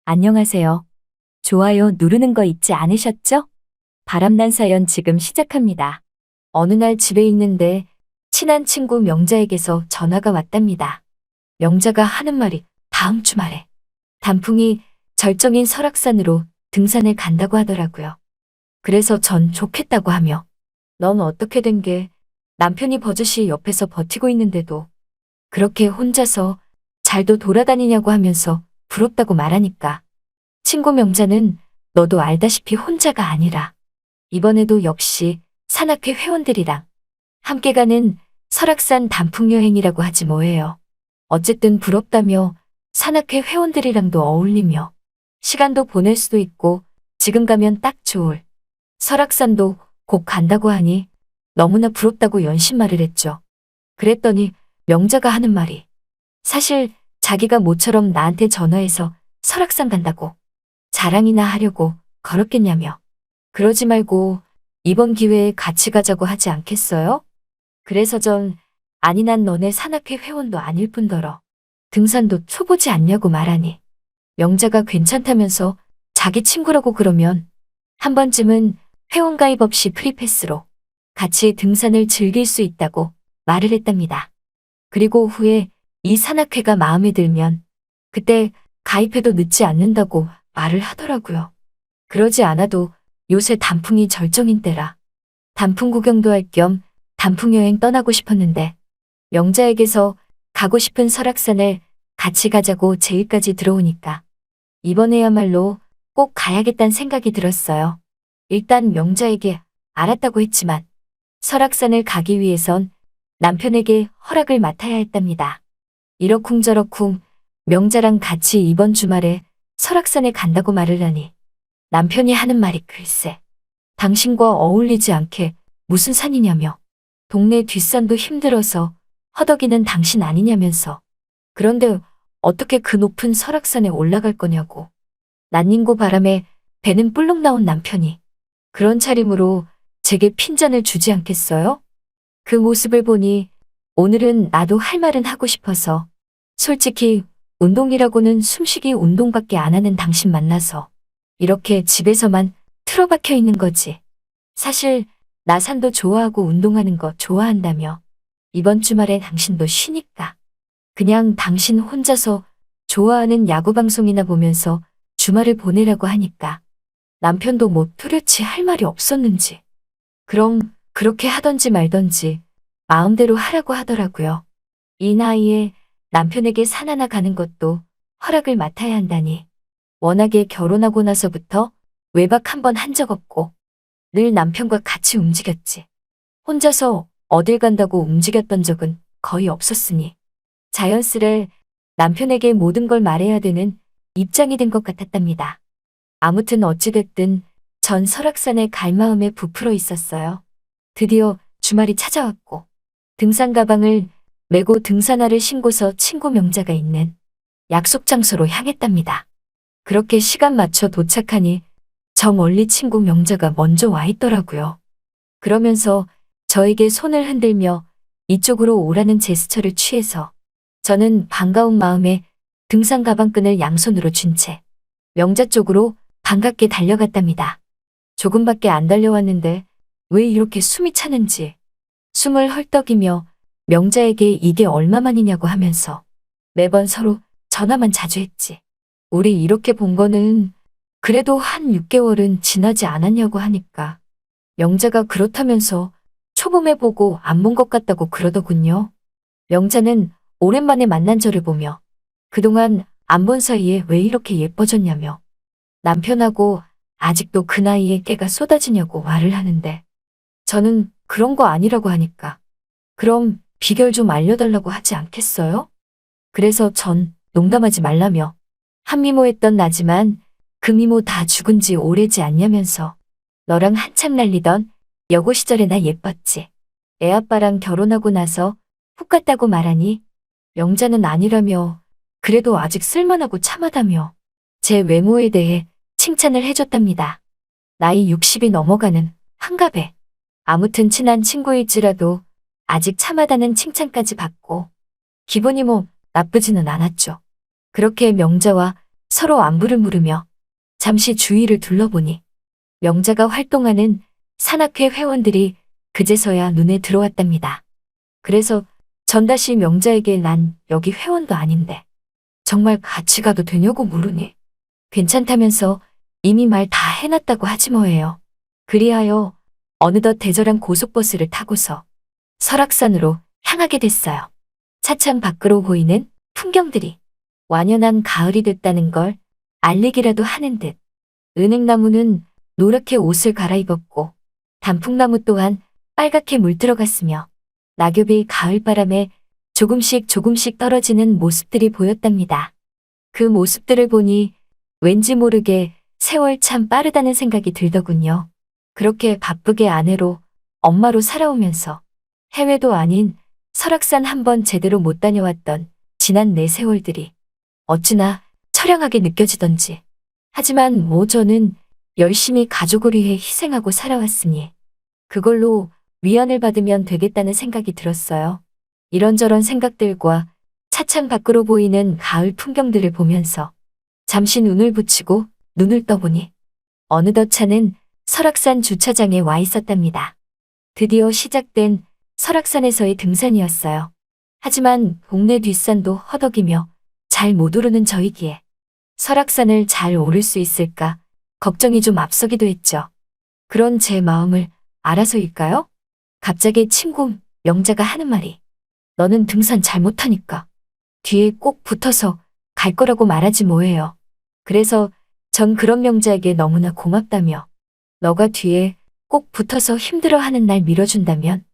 안녕하세요. 좋아요 누르는 거 잊지 않으셨죠? 바람난 사연 지금 시작합니다. 어느 날 집에 있는데 친한 친구 명자에게서 전화가 왔답니다. 명자가 하는 말이 다음 주말에 단풍이 절정인 설악산으로 등산을 간다고 하더라고요. 그래서 전 좋겠다고 하며 넌 어떻게 된 게 남편이 버젓이 옆에서 버티고 있는데도 그렇게 혼자서 잘도 돌아다니냐고 하면서 부럽다고 말하니까 친구 명자는 너도 알다시피 혼자가 아니라 이번에도 역시 산악회 회원들이랑 함께 가는 설악산 단풍여행이라고 하지 뭐예요. 어쨌든 부럽다며 산악회 회원들이랑도 어울리며 시간도 보낼 수도 있고 지금 가면 딱 좋을 설악산도 곧 간다고 하니 너무나 부럽다고 연신말을 했죠. 그랬더니 명자가 하는 말이 사실 자기가 모처럼 나한테 전화해서 설악산 간다고 자랑이나 하려고 걸었겠냐며. 그러지 말고 이번 기회에 같이 가자고 하지 않겠어요? 그래서 아니 난 너네 산악회 회원도 아닐 뿐더러 등산도 초보지 않냐고 말하니 명자가 괜찮다면서 자기 친구라고 그러면 한 번쯤은 회원 가입 없이 프리패스로 같이 등산을 즐길 수 있다고 말을 했답니다. 그리고 후에 이 산악회가 마음에 들면 그때 가입해도 늦지 않는다고 말을 하더라고요. 그러지 않아도 요새 단풍이 절정인 때라 단풍 구경도 할 겸 단풍 여행 떠나고 싶었는데 명자에게서 가고 싶은 설악산을 같이 가자고 제의까지 들어오니까 이번에야말로 꼭 가야겠다는 생각이 들었어요. 일단 명자에게 알았다고 했지만 설악산을 가기 위해선 남편에게 허락을 맡아야 했답니다. 이러쿵저러쿵 명자랑 같이 이번 주말에 설악산에 간다고 말을 하니 남편이 하는 말이 글쎄 당신과 어울리지 않게 무슨 산이냐며 동네 뒷산도 힘들어서 허덕이는 당신 아니냐면서 그런데 어떻게 그 높은 설악산에 올라갈 거냐고 난닝고 바람에 배는 뿔룩 나온 남편이 그런 차림으로 제게 핀잔을 주지 않겠어요? 그 모습을 보니 오늘은 나도 할 말은 하고 싶어서 솔직히 운동이라고는 숨쉬기 운동밖에 안 하는 당신 만나서 이렇게 집에서만 틀어박혀 있는 거지. 사실 나 산도 좋아하고 운동하는 거 좋아한다며 이번 주말에 당신도 쉬니까 그냥 당신 혼자서 좋아하는 야구 방송이나 보면서 주말을 보내라고 하니까 남편도 뭐 뚜렷이 할 말이 없었는지 그럼 그렇게 하던지 말던지 마음대로 하라고 하더라고요. 이 나이에 남편에게 산 하나 가는 것도 허락을 맡아야 한다니. 워낙에 결혼하고 나서부터 외박 한 번 한 적 없고 늘 남편과 같이 움직였지. 혼자서 어딜 간다고 움직였던 적은 거의 없었으니 자연스레 남편에게 모든 걸 말해야 되는 입장이 된 것 같았답니다. 아무튼 어찌됐든 전 설악산에 갈 마음에 부풀어 있었어요. 드디어 주말이 찾아왔고 등산 가방을 메고 등산화를 신고서 친구 명자가 있는 약속 장소로 향했답니다. 그렇게 시간 맞춰 도착하니 저 멀리 친구 명자가 먼저 와 있더라고요. 그러면서 저에게 손을 흔들며 이쪽으로 오라는 제스처를 취해서 저는 반가운 마음에 등산 가방끈을 양손으로 쥔 채 명자 쪽으로 반갑게 달려갔답니다. 조금밖에 안 달려왔는데 왜 이렇게 숨이 차는지 숨을 헐떡이며 명자에게 이게 얼마만이냐고 하면서 매번 서로 전화만 자주 했지. 우리 이렇게 본 거는 그래도 한 6개월은 지나지 않았냐고 하니까 명자가 그렇다면서 초봄에 보고 안 본 것 같다고 그러더군요. 명자는 오랜만에 만난 저를 보며 그동안 안 본 사이에 왜 이렇게 예뻐졌냐며 남편하고 아직도 그 나이에 깨가 쏟아지냐고 말을 하는데 저는 그런 거 아니라고 하니까 그럼 비결 좀 알려달라고 하지 않겠어요? 그래서 전 농담하지 말라며 한미모했던 나지만 그 미모 다 죽은 지 오래지 않냐면서 너랑 한창 날리던 여고 시절에 나 예뻤지. 애아빠랑 결혼하고 나서 훅 갔다고 말하니 명자는 아니라며 그래도 아직 쓸만하고 참하다며 제 외모에 대해 칭찬을 해줬답니다. 나이 60이 넘어가는 한갑에 아무튼 친한 친구일지라도 아직 참하다는 칭찬까지 받고 기분이 뭐 나쁘지는 않았죠. 그렇게 명자와 서로 안부를 물으며 잠시 주위를 둘러보니 명자가 활동하는 산악회 회원들이 그제서야 눈에 들어왔답니다. 그래서 전 다시 명자에게 난 여기 회원도 아닌데 정말 같이 가도 되냐고 물으니 괜찮다면서 이미 말 다 해놨다고 하지 뭐예요. 그리하여 어느덧 대절한 고속버스를 타고서 설악산으로 향하게 됐어요. 차창 밖으로 보이는 풍경들이 완연한 가을이 됐다는 걸 알리기라도 하는 듯 은행나무는 노랗게 옷을 갈아입었고 단풍나무 또한 빨갛게 물들어갔으며 낙엽이 가을바람에 조금씩 조금씩 떨어지는 모습들이 보였답니다. 그 모습들을 보니 왠지 모르게 세월 참 빠르다는 생각이 들더군요. 그렇게 바쁘게 아내로 엄마로 살아오면서 해외도 아닌 설악산 한번 제대로 못 다녀왔던 지난 내 세월들이 어찌나 처량하게 느껴지던지. 하지만 뭐 저는 열심히 가족을 위해 희생하고 살아왔으니 그걸로 위안을 받으면 되겠다는 생각이 들었어요. 이런저런 생각들과 차창 밖으로 보이는 가을 풍경들을 보면서 잠시 눈을 붙이고 눈을 떠보니 어느덧 차는 설악산 주차장에 와 있었답니다. 드디어 시작된 설악산에서의 등산이었어요. 하지만 동네 뒷산도 허덕이며 잘 못 오르는 저이기에 설악산을 잘 오를 수 있을까 걱정이 좀 앞서기도 했죠. 그런 제 마음을 알아서일까요? 갑자기 친구 명자가 하는 말이 너는 등산 잘 못하니까 뒤에 꼭 붙어서 갈 거라고 말하지 뭐예요. 그래서 전 그런 명자에게 너무나 고맙다며 너가 뒤에 꼭 붙어서 힘들어하는 날 밀어준다면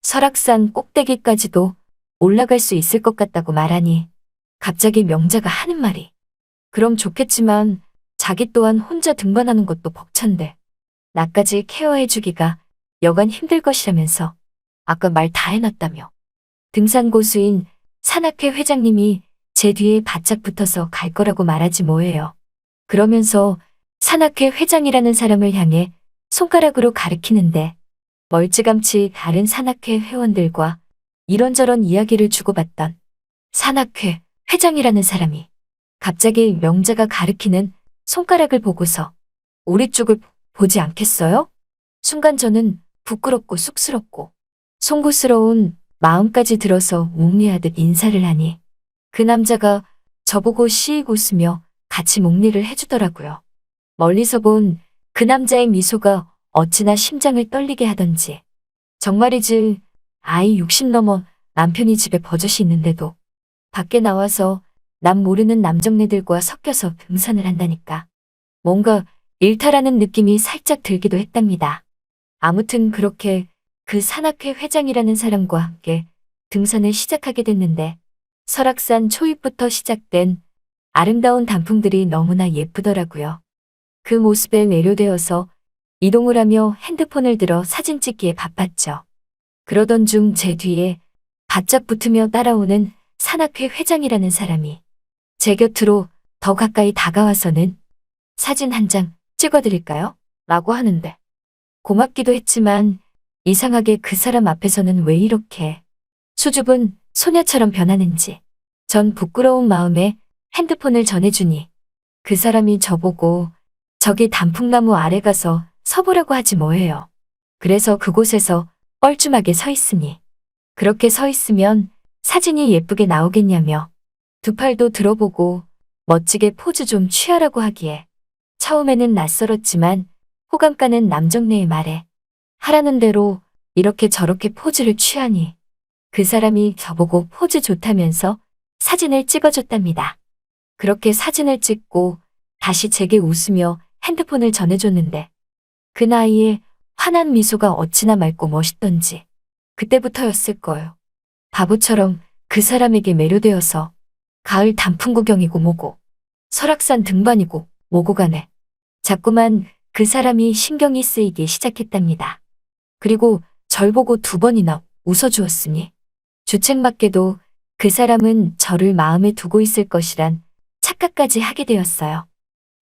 설악산 꼭대기까지도 올라갈 수 있을 것 같다고 말하니 갑자기 명자가 하는 말이 그럼 좋겠지만 자기 또한 혼자 등반하는 것도 벅찬데 나까지 케어해주기가 여간 힘들 것이라면서 아까 말 다 해놨다며 등산 고수인 산악회 회장님이 제 뒤에 바짝 붙어서 갈 거라고 말하지 뭐예요. 그러면서 산악회 회장이라는 사람을 향해 손가락으로 가리키는데 멀찌감치 다른 산악회 회원들과 이런저런 이야기를 주고받던 산악회 회장이라는 사람이 갑자기 명자가 가리키는 손가락을 보고서 우리 쪽을 보지 않겠어요? 순간 저는 부끄럽고 쑥스럽고 송구스러운 마음까지 들어서 웅리하듯 인사를 하니 그 남자가 저보고 씩 웃으며 같이 묵리를 해주더라고요. 멀리서 본 그 남자의 미소가 어찌나 심장을 떨리게 하던지 정말이지 아이 60 넘어 남편이 집에 버젓이 있는데도 밖에 나와서 남 모르는 남정네들과 섞여서 등산을 한다니까 뭔가 일탈하는 느낌이 살짝 들기도 했답니다. 아무튼 그렇게 그 산악회 회장이라는 사람과 함께 등산을 시작하게 됐는데 설악산 초입부터 시작된 아름다운 단풍들이 너무나 예쁘더라고요. 그 모습에 매료되어서 이동을 하며 핸드폰을 들어 사진 찍기에 바빴죠. 그러던 중 제 뒤에 바짝 붙으며 따라오는 산악회 회장이라는 사람이 제 곁으로 더 가까이 다가와서는 사진 한 장 찍어드릴까요? 라고 하는데 고맙기도 했지만 이상하게 그 사람 앞에서는 왜 이렇게 수줍은 소녀처럼 변하는지 전 부끄러운 마음에 핸드폰을 전해주니 그 사람이 저보고 저기 단풍나무 아래 가서 서보라고 하지 뭐예요. 그래서 그곳에서 뻘쭘하게 서 있으니 그렇게 서 있으면 사진이 예쁘게 나오겠냐며 두 팔도 들어보고 멋지게 포즈 좀 취하라고 하기에 처음에는 낯설었지만 호감 가는 남정네의 말에 하라는 대로 이렇게 저렇게 포즈를 취하니 그 사람이 저보고 포즈 좋다면서 사진을 찍어줬답니다. 그렇게 사진을 찍고 다시 제게 웃으며 핸드폰을 전해줬는데 그 나이에 환한 미소가 어찌나 맑고 멋있던지 그때부터였을 거예요. 바보처럼 그 사람에게 매료되어서 가을 단풍 구경이고 뭐고 설악산 등반이고 뭐고 간에 자꾸만 그 사람이 신경이 쓰이기 시작했답니다. 그리고 절 보고 두 번이나 웃어주었으니 주책맞게도 그 사람은 저를 마음에 두고 있을 것이란 착각까지 하게 되었어요.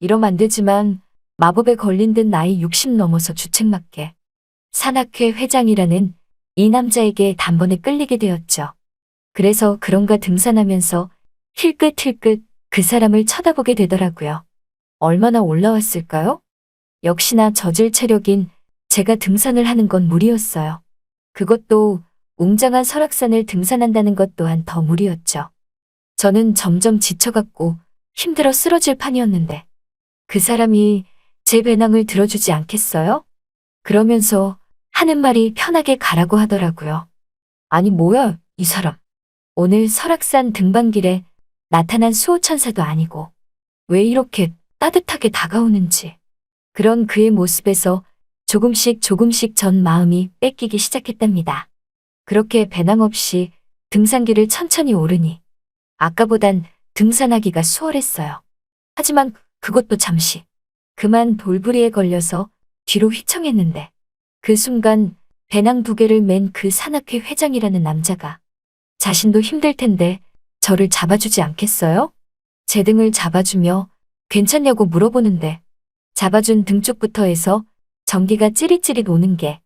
이러면 안 되지만 마법에 걸린 듯 나이 60 넘어서 주책맞게 산악회 회장이라는 이 남자에게 단번에 끌리게 되었죠. 그래서 그런가 등산하면서 힐끗힐끗 그 사람을 쳐다보게 되더라고요. 얼마나 올라왔을까요? 역시나 저질 체력인 제가 등산을 하는 건 무리였어요. 그것도 웅장한 설악산을 등산한다는 것 또한 더 무리였죠. 저는 점점 지쳐갔고 힘들어 쓰러질 판이었는데 그 사람이 제 배낭을 들어주지 않겠어요? 그러면서 하는 말이 편하게 가라고 하더라고요. 아니 뭐야 이 사람. 오늘 설악산 등반길에 나타난 수호천사도 아니고 왜 이렇게 따뜻하게 다가오는지. 그런 그의 모습에서 조금씩 조금씩 전 마음이 뺏기기 시작했답니다. 그렇게 배낭 없이 등산길을 천천히 오르니 아까보단 등산하기가 수월했어요. 하지만 그것도 잠시. 그만 돌부리에 걸려서 뒤로 휘청했는데 그 순간 배낭 2개를 맨 그 산악회 회장이라는 남자가 자신도 힘들 텐데 저를 잡아주지 않겠어요? 제 등을 잡아주며 괜찮냐고 물어보는데 잡아준 등 쪽부터 해서 전기가 찌릿찌릿 오는 게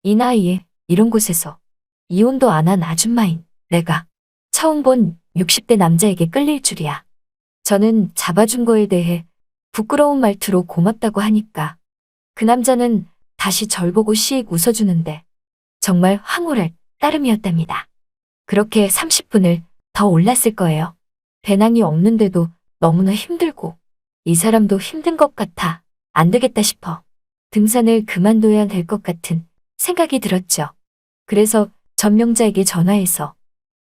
이 나이에 이런 곳에서 이혼도 안 한 아줌마인 내가 처음 본 60대 남자에게 끌릴 줄이야. 저는 잡아준 거에 대해 부끄러운 말투로 고맙다고 하니까 그 남자는 다시 절 보고 씩 웃어주는데 정말 황홀할 따름이었답니다. 그렇게 30분을 더 올랐을 거예요. 배낭이 없는데도 너무나 힘들고 이 사람도 힘든 것 같아 안 되겠다 싶어 등산을 그만둬야 될 것 같은 생각이 들었죠. 그래서 전명자에게 전화해서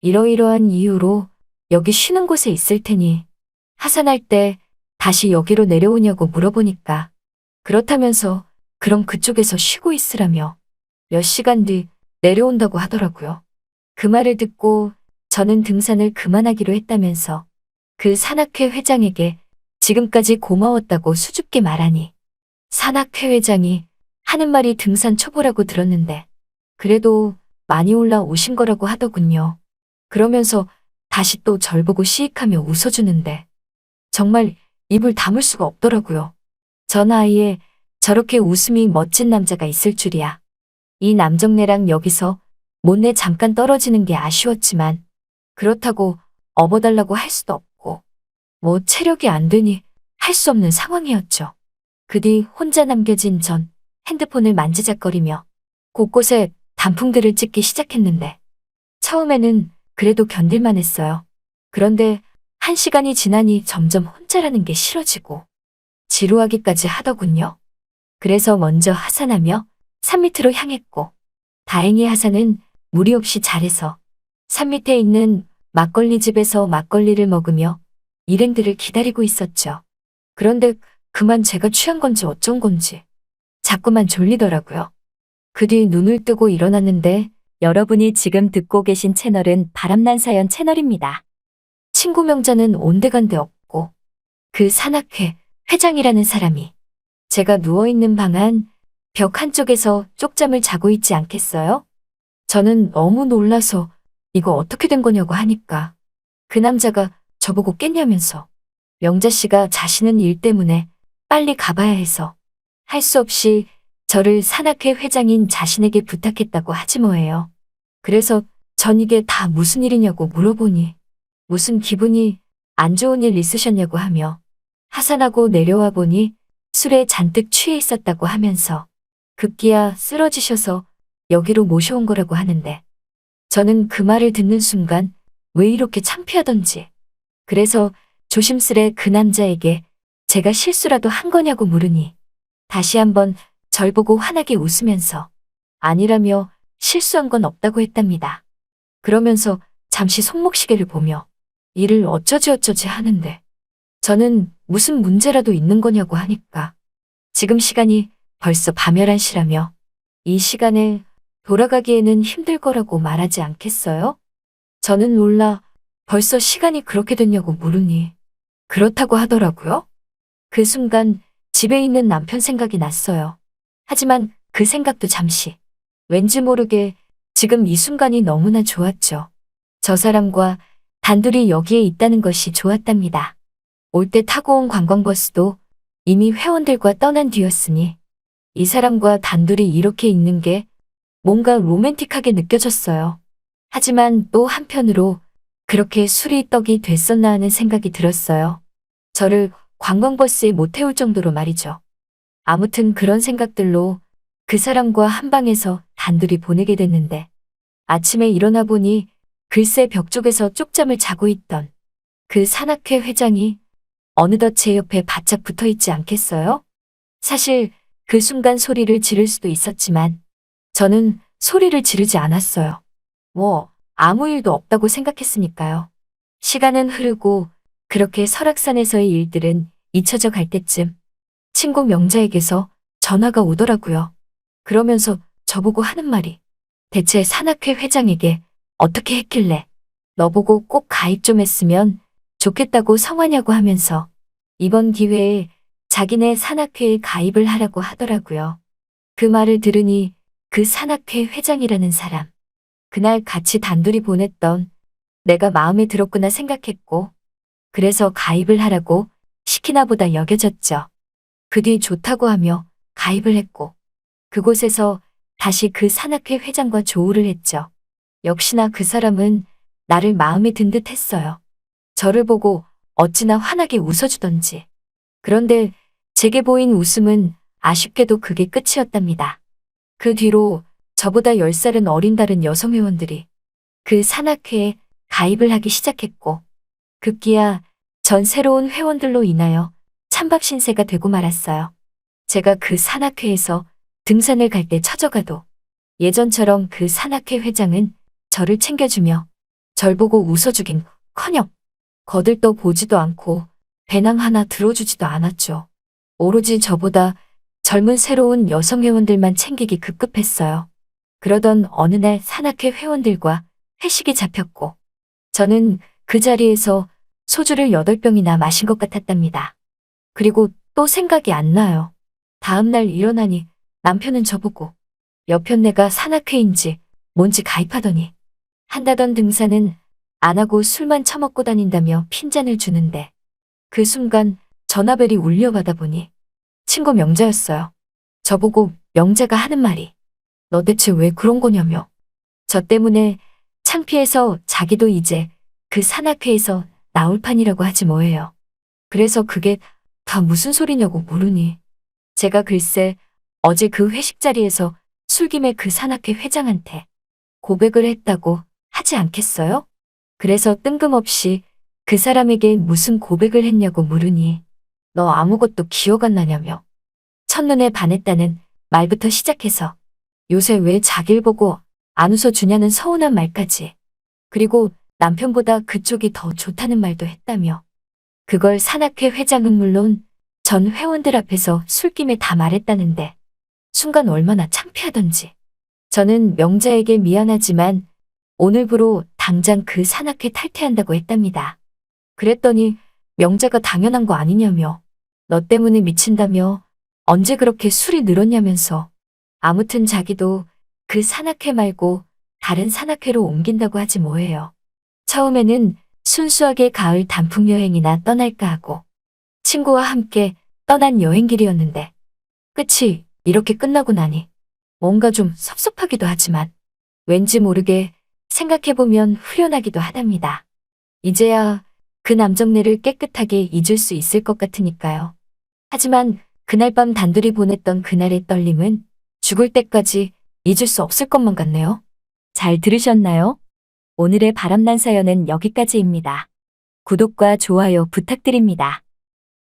이러이러한 이유로 여기 쉬는 곳에 있을 테니 하산할 때 다시 여기로 내려오냐고 물어보니까 그렇다면서 그럼 그쪽에서 쉬고 있으라며 몇 시간 뒤 내려온다고 하더라고요. 그 말을 듣고 저는 등산을 그만하기로 했다면서 그 산악회 회장에게 지금까지 고마웠다고 수줍게 말하니 산악회 회장이 하는 말이 등산 초보라고 들었는데 그래도 많이 올라오신 거라고 하더군요. 그러면서 다시 또 절 보고 시익하며 웃어주는데 정말 입을 다물 수가 없더라고요. 저 나이에 저렇게 웃음이 멋진 남자가 있을 줄이야. 이 남정네랑 여기서 못내 잠깐 떨어지는 게 아쉬웠지만 그렇다고 업어달라고 할 수도 없고 뭐 체력이 안 되니 할 수 없는 상황이었죠. 그 뒤 혼자 남겨진 전 핸드폰을 만지작거리며 곳곳에 단풍들을 찍기 시작했는데 처음에는 그래도 견딜만 했어요. 그런데 1시간이 지나니 점점 혼자라는 게 싫어지고 지루하기까지 하더군요. 그래서 먼저 하산하며 산 밑으로 향했고 다행히 하산은 무리 없이 잘해서 산 밑에 있는 막걸리 집에서 막걸리를 먹으며 일행들을 기다리고 있었죠. 그런데 그만 제가 취한 건지 어쩐 건지 자꾸만 졸리더라고요. 그 뒤 눈을 뜨고 일어났는데 여러분이 지금 듣고 계신 채널은 바람난 사연 채널입니다. 친구 명자는 온데간데 없고 그 산악회 회장이라는 사람이 제가 누워있는 방 안 벽 한쪽에서 쪽잠을 자고 있지 않겠어요? 저는 너무 놀라서 이거 어떻게 된 거냐고 하니까 그 남자가 저보고 깼냐면서 명자 씨가 자신은 일 때문에 빨리 가봐야 해서 할 수 없이 저를 산악회 회장인 자신에게 부탁했다고 하지 뭐예요. 그래서 전 이게 다 무슨 일이냐고 물어보니 무슨 기분이 안 좋은 일 있으셨냐고 하며 하산하고 내려와 보니 술에 잔뜩 취해 있었다고 하면서 급기야 쓰러지셔서 여기로 모셔온 거라고 하는데 저는 그 말을 듣는 순간 왜 이렇게 창피하던지 그래서 조심스레 그 남자에게 제가 실수라도 한 거냐고 물으니 다시 한번 절 보고 환하게 웃으면서 아니라며 실수한 건 없다고 했답니다. 그러면서 잠시 손목시계를 보며 일을 어쩌지 하는데 저는 무슨 문제라도 있는 거냐고 하니까 지금 시간이 벌써 밤 11시라며 이 시간에 돌아가기에는 힘들 거라고 말하지 않겠어요? 저는 놀라 벌써 시간이 그렇게 됐냐고 물으니 그렇다고 하더라고요. 그 순간 집에 있는 남편 생각이 났어요. 하지만 그 생각도 잠시. 왠지 모르게 지금 이 순간이 너무나 좋았죠. 저 사람과 단둘이 여기에 있다는 것이 좋았답니다. 올 때 타고 온 관광버스도 이미 회원들과 떠난 뒤였으니 이 사람과 단둘이 이렇게 있는 게 뭔가 로맨틱하게 느껴졌어요. 하지만 또 한편으로 그렇게 술이 떡이 됐었나 하는 생각이 들었어요. 저를 관광버스에 못 태울 정도로 말이죠. 아무튼 그런 생각들로 그 사람과 한 방에서 단둘이 보내게 됐는데 아침에 일어나 보니 글쎄 벽 쪽에서 쪽잠을 자고 있던 그 산악회 회장이 어느덧 제 옆에 바짝 붙어 있지 않겠어요? 사실 그 순간 소리를 지를 수도 있었지만 저는 소리를 지르지 않았어요. 아무 일도 없다고 생각했으니까요. 시간은 흐르고 그렇게 설악산에서의 일들은 잊혀져 갈 때쯤 친구 명자에게서 전화가 오더라고요. 그러면서 저보고 하는 말이 대체 산악회 회장에게 어떻게 했길래 너보고 꼭 가입 좀 했으면 좋겠다고 성하냐고 하면서 이번 기회에 자기네 산악회에 가입을 하라고 하더라고요. 그 말을 들으니 그 산악회 회장이라는 사람, 그날 같이 단둘이 보냈던 내가 마음에 들었구나 생각했고 그래서 가입을 하라고 시키나 보다 여겨졌죠. 그 뒤 좋다고 하며 가입을 했고 그곳에서 다시 그 산악회 회장과 조우를 했죠. 역시나 그 사람은 나를 마음에 든 듯 했어요. 저를 보고 어찌나 환하게 웃어주던지. 그런데 제게 보인 웃음은 아쉽게도 그게 끝이었답니다. 그 뒤로 저보다 10살은 어린 다른 여성 회원들이 그 산악회에 가입을 하기 시작했고 급기야 전 새로운 회원들로 인하여 찬밥 신세가 되고 말았어요. 제가 그 산악회에서 등산을 갈 때 처져가도 예전처럼 그 산악회 회장은 저를 챙겨주며 절 보고 웃어주긴 커녕 거들떠 보지도 않고 배낭 하나 들어주지도 않았죠. 오로지 저보다 젊은 새로운 여성 회원들만 챙기기 급급했어요. 그러던 어느 날 산악회 회원들과 회식이 잡혔고 저는 그 자리에서 소주를 8병이나 마신 것 같았답니다. 그리고 또 생각이 안 나요. 다음날 일어나니 남편은 저보고 여편 내가 산악회인지 뭔지 가입하더니 한다던 등산은 안 하고 술만 처먹고 다닌다며 핀잔을 주는데 그 순간 전화벨이 울려가다 보니 친구 명자였어요. 저보고 명자가 하는 말이 너 대체 왜 그런 거냐며. 저 때문에 창피해서 자기도 이제 그 산악회에서 나올 판이라고 하지 뭐예요. 그래서 그게 다 무슨 소리냐고 물으니 제가 글쎄 어제 그 회식 자리에서 술김에 그 산악회 회장한테 고백을 했다고 하지 않겠어요? 그래서 뜬금없이 그 사람에게 무슨 고백을 했냐고 물으니 너 아무것도 기억 안 나냐며 첫눈에 반했다는 말부터 시작해서 요새 왜 자길 보고 안 웃어주냐는 서운한 말까지 그리고 남편보다 그쪽이 더 좋다는 말도 했다며 그걸 산악회 회장은 물론 전 회원들 앞에서 술김에 다 말했다는데 순간 얼마나 창피하던지 저는 명자에게 미안하지만 오늘부로 당장 그 산악회 탈퇴한다고 했답니다. 그랬더니 명자가 당연한 거 아니냐며 너 때문에 미친다며 언제 그렇게 술이 늘었냐면서 아무튼 자기도 그 산악회 말고 다른 산악회로 옮긴다고 하지 뭐예요. 처음에는 순수하게 가을 단풍 여행이나 떠날까 하고 친구와 함께 떠난 여행길이었는데 끝이 이렇게 끝나고 나니 뭔가 좀 섭섭하기도 하지만 왠지 모르게 생각해보면 후련하기도 하답니다. 이제야 그 남정네를 깨끗하게 잊을 수 있을 것 같으니까요. 하지만 그날 밤 단둘이 보냈던 그날의 떨림은 죽을 때까지 잊을 수 없을 것만 같네요. 잘 들으셨나요? 오늘의 바람난 사연은 여기까지입니다. 구독과 좋아요 부탁드립니다.